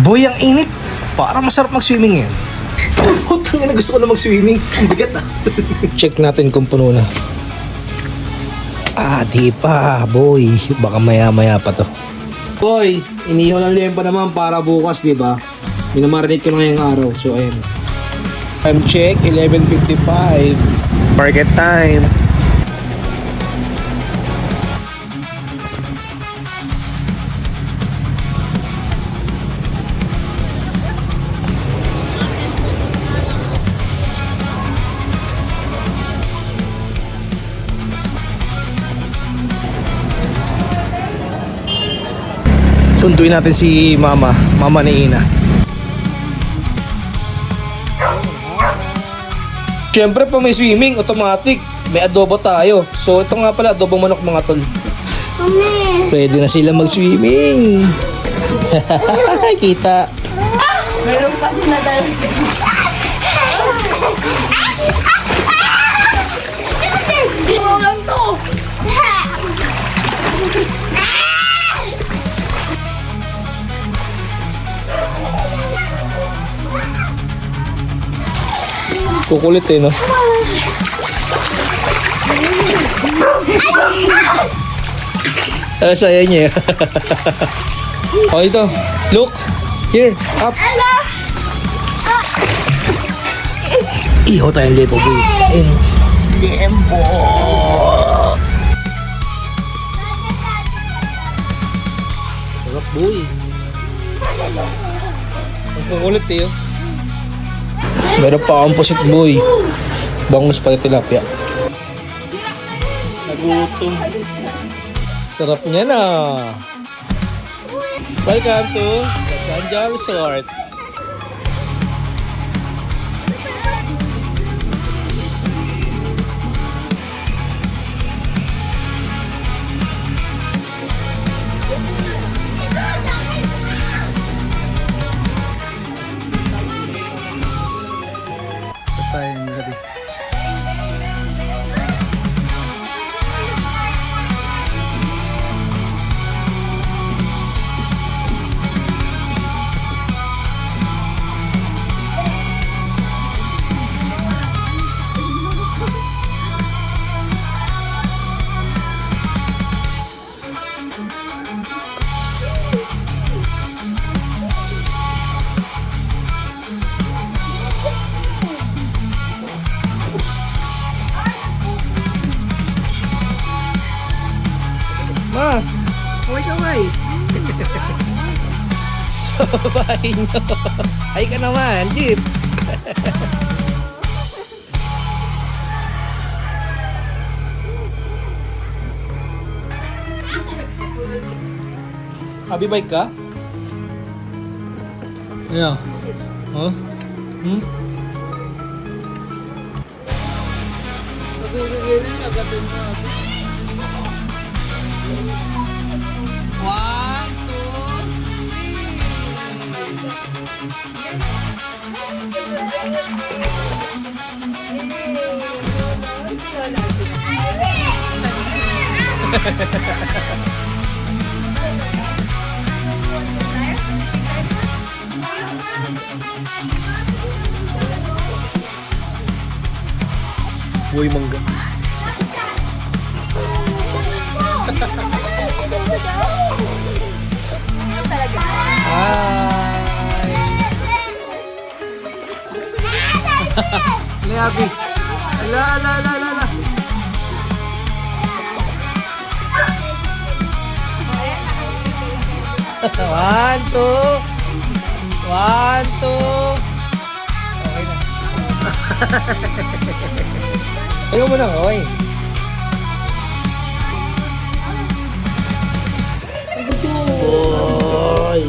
Boy, ang init. Parang masarap mag-swimming yan. Putang ina, gusto ko na mag-swimming. Ang bigat ah. Check natin kung puno na. Di pa, boy. Baka maya-maya pa to. Boy, inihaw ng lempa naman para bukas, di ba? Minamarinate ko na ngayong araw. So, ayan. Time check, 11:55. Market time. Sunduin natin si mama ni Ina. Siyempre pa may swimming, automatic. May adobo tayo. So ito nga pala, adobo manok mga tol. Mami! Pwede na sila mag-swimming. Kita. Meron pa na dahil sa... Walang to! Kukulit eh, no? Saya niya. Oh, ito. Look. Here. Up. Iho tayong lepo, boy. Lempo. Sarap, boy. Ang kukulit eh, oh. Meron pa akong pusit, boy. Bangus pa tilapia. Nagutom. Sarap niya na. Welcome to Sanja Resort. Tayong gabi. Ma! Kaway-kaway! Sa babae nyo! Ay ka naman, Jeep! Happy bike ka? Ano? Huh? Hmm? One, Boy mangga. Hi. Leabi. La. One, two. Okay na. Ayaw mo na, okay. Boy.